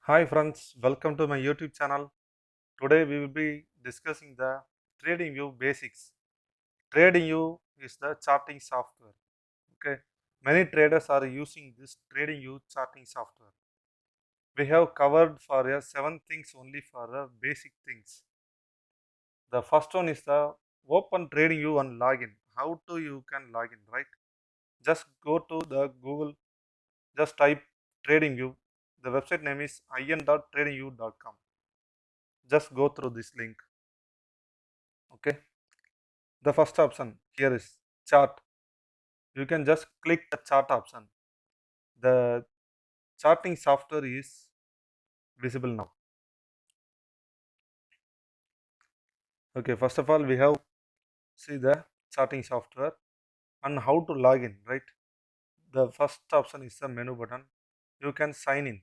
Hi friends, welcome to my YouTube channel. Today we will be discussing the TradingView basics. TradingView is the charting software. Okay, many traders are using this TradingView charting software. We have covered for seven things only for the basic things. The first one is the open TradingView and login. How to you can log in, right? Just go to the Google, just type TradingView. The website name is in.tradingview.com. Just go through this link. Okay, the first option here is chart. You can just click the chart option. The charting software is visible now. Okay, first of all we have see the charting software and how to log in, right? The first option is the menu button. You can sign in.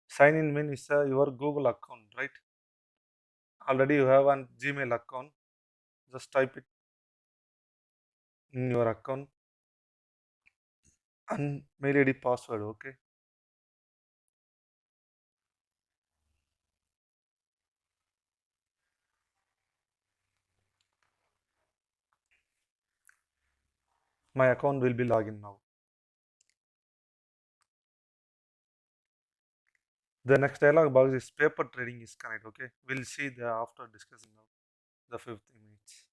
Sign in means your Google account, right? Already you have an Gmail account. Just type it in your account and mail ID password. Okay, my account will be login now. The next dialog box is paper trading is connect. Okay, we'll see the after discussing now the fifth image.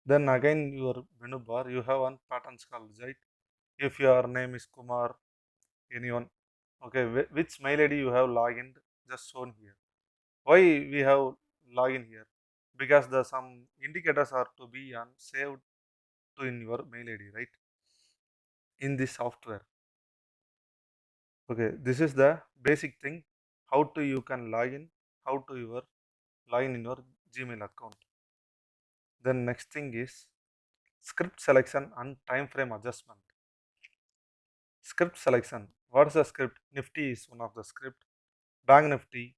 Then again your menu bar, you have one patterns called, right? If your name is Kumar, anyone, okay, which mail ID you have login just shown here. Why we have login here? Because the some indicators are to be on saved to in your mail ID, right? In this software. Okay, this is the basic thing. How to you can login, how to your login in your Gmail account. Then next thing is script selection and time frame adjustment. Script selection. What is the script? Nifty is one of the script. Bank Nifty,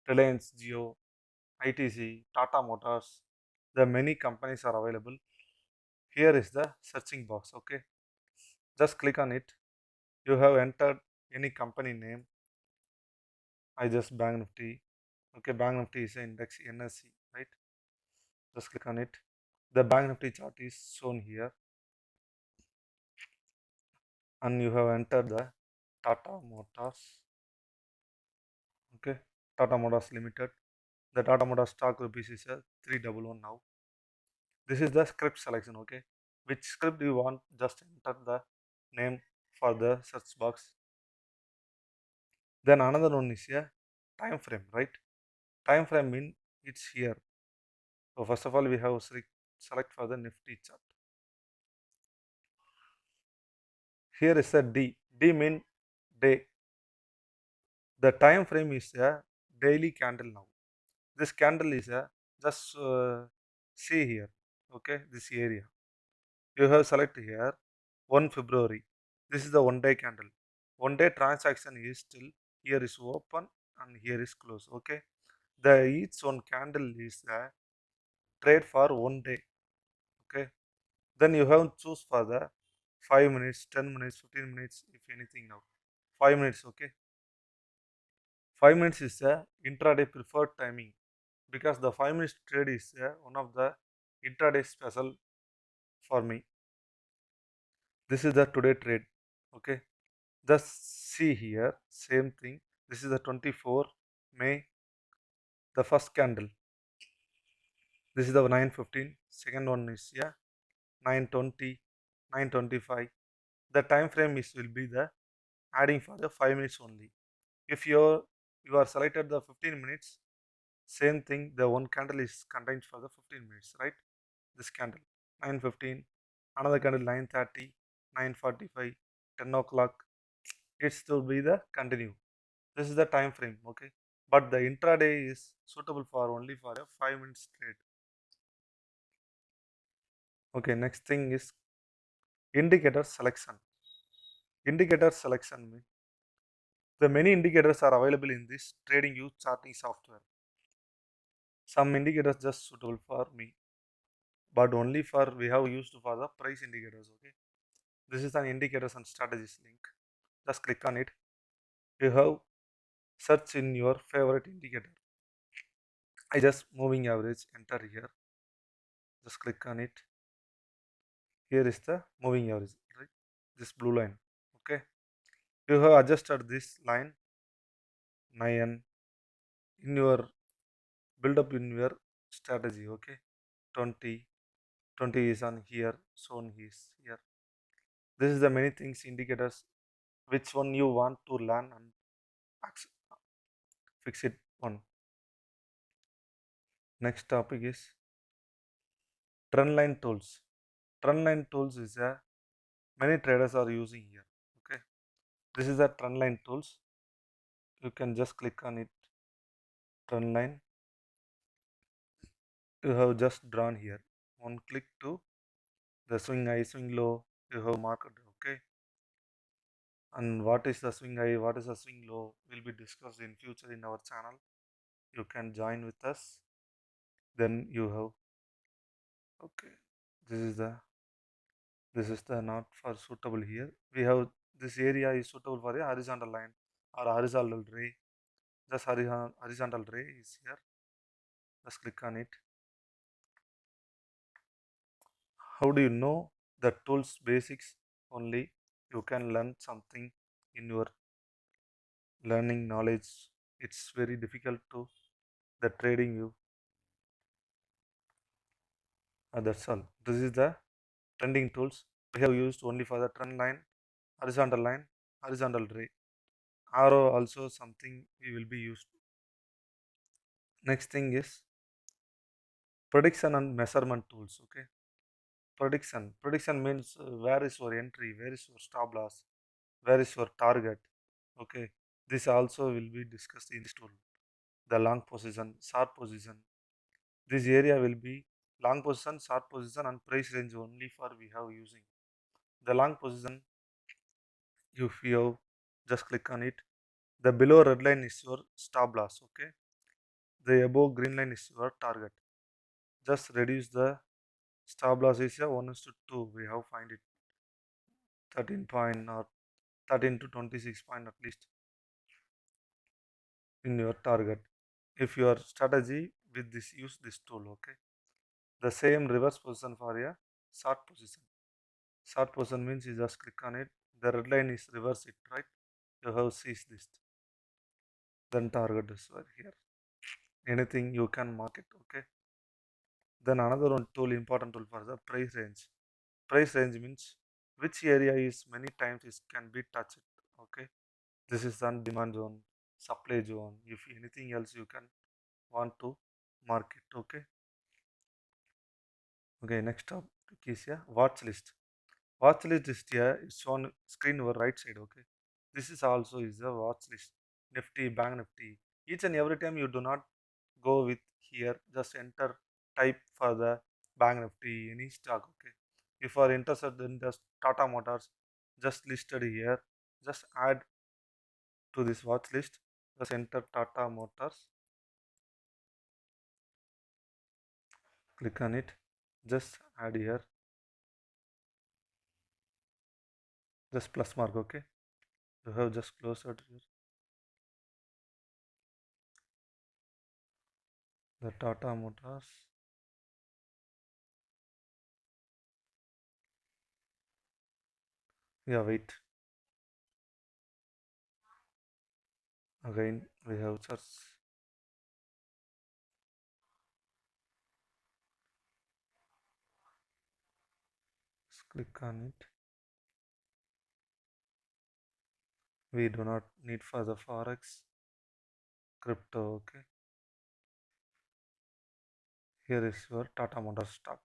Reliance Jio, ITC, Tata Motors. The many companies are available. Here is the searching box. Okay, just click on it. You have entered any company name. I just Bank Nifty. Okay, Bank Nifty is index NSE, right? Just click on it. The Bank Nifty chart is shown here, and you have entered the Tata Motors. Okay, Tata Motors Limited. The Tata Motors stock rupees is a 311 now. This is the script selection. Okay, which script you want, just enter the name for the search box. Then another one is a time frame, right? Time frame mean it's here. So first of all we have select for the Nifty chart. Here is a D. D mean day. The time frame is a daily candle now. This candle is a just see here. Okay, this area you have select here 1 February. This is the 1 day candle. 1 day transaction is still here is open and here is close. Okay, the each one candle is a trade for 1 day. Okay, then you have choose for the 5 minutes, 10 minutes, 15 minutes, if anything now. 5 minutes. Okay, 5 minutes is a intraday preferred timing because the 5 minutes trade is one of the intraday special for me. This is the today trade. Okay, just see here same thing. This is the 24 May, the first candle. This is the 9:15. Second one is 9:20, 9:25. The time frame is will be the adding for the 5 minutes only. If you are selected the 15 minutes, same thing, the one candle is contained for the 15 minutes, right? This candle 9:15, another candle 9:30, 9:45, 10 o'clock. It's to be the continue. This is the time frame. Okay, but the intraday is suitable for only for a 5 minutes trade. Okay, next thing is indicator selection. Indicator selection means the many indicators are available in this TradingView charting software. Some indicators just suitable for me, but only for we have used for the price indicators. Okay, this is an indicators and strategies link. just click on it. You have search in your favorite indicator. I just moving average, enter here, just click on it. Here is the moving average, right? This blue line. Okay, you have adjusted this line 9 in your build up in your strategy. Okay, 20 20 is on here, shown is here. This is the many things indicators which one you want to learn and fix it on. Next topic is trendline tools. Trendline tools is a many traders are using here. Okay, this is a trendline tools. You can just click on it. Trendline. You have just drawn here. One click to the swing high, swing low. You have marked. Okay, and what is the swing high? What is the swing low? Will be discussed in future in our channel. You can join with us. Then you have. Okay, this is the not for suitable here. We have this area is suitable for a horizontal line or horizontal ray. Just horizontal ray is here. Just click on it. How do you know the tools basics only? You can learn something in your learning knowledge. It's very difficult to the trading you. That's all. This is the trending tools we have used only for the trend line, horizontal ray. Arrow also something we will be used. Next thing is prediction and measurement tools. Okay, prediction means where is your entry, where is your stop loss, where is your target. Okay, this also will be discussed in this tool. The long position, short position, this area will be long position, short position and price range only for we have using. The long position, if you have just click on it, the below red line is your stop loss. Okay, the above green line is your target. Just reduce the stop loss is a 1:2. We have find it 13 point or 13 to 26 point at least in your target. If your strategy with this use this tool. Okay, the same reverse position for a short position. Short position means you just click on it. The red line is reverse it, right? You have seized this. Then target is right here. Anything you can mark it. Okay. Then another one tool, important tool for the price range. Price range means which area is many times it can be touched. Okay. This is on demand zone, supply zone. If anything else you can want to mark it. Okay. Okay. Next topic is a watch list. Watch list is here. It's on screen over right side. Okay. This is also is a watch list. Nifty, Bank Nifty. Each and every time you do not go with here. Just enter type for the Bank Nifty any stock. Okay. If you are interested in the Tata Motors, just listed here. Just add to this watch list. Just enter Tata Motors. Click on it. Just add here. Just plus mark. Okay. You have just closed it here. The Tata Motors. Yeah, wait. Again, we have just click on it. We do not need for the forex crypto. Okay, here is your Tata Motors stock.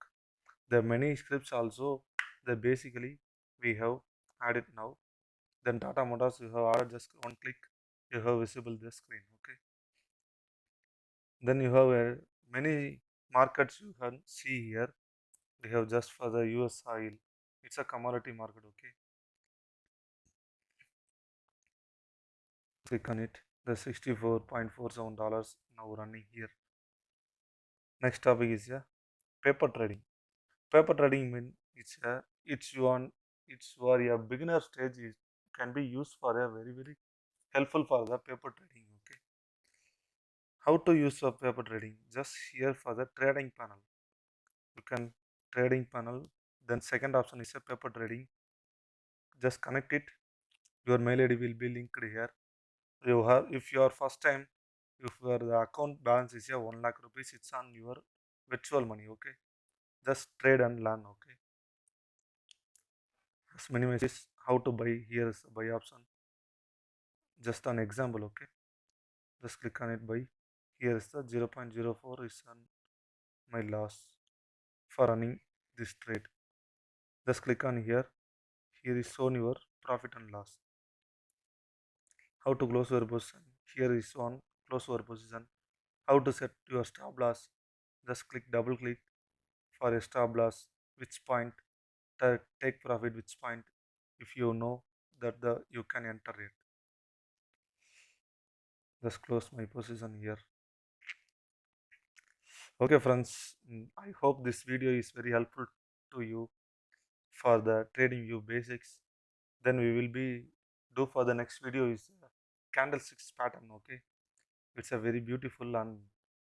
There are many scripts also. They basically we have added now. Then Tata Motors you have added, just one click you have visible the screen. Okay, then you have many markets you can see here. We have just for the US oil. It's a commodity market. Okay, click on it. The $64.47 now running here. Next topic is paper trading. Paper trading means it's you are a beginner stage. can be used for a very helpful for the paper trading. Okay, how to use for paper trading? Just here for the trading panel, you can trading panel. Then second option is a paper trading. Just connect it. Your mail ID will be linked here. You have, if you are first time, if your the account balance is a 1 lakh rupees, it's on your virtual money. Okay, just trade and learn. Okay, as minimize is how to buy. Here is the buy option. Just an example. Okay, just click on it, buy. Here is the 0.04 is on my loss for running this trade. Just click on here. Here is shown your profit and loss. How to close your position? Here is on close your position. How to set your stop loss? Just click double click for a stop loss. Which point take profit? Which point? If you know that the you can enter it. Just close my position here. Okay, friends. I hope this video is very helpful to you for the trading view basics. Then we will be do for the next video is candlesticks pattern. Okay, it's a very beautiful and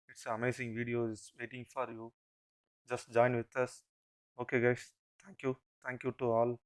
it's an amazing video is waiting for you. Just join with us. Okay, guys. Thank you to all.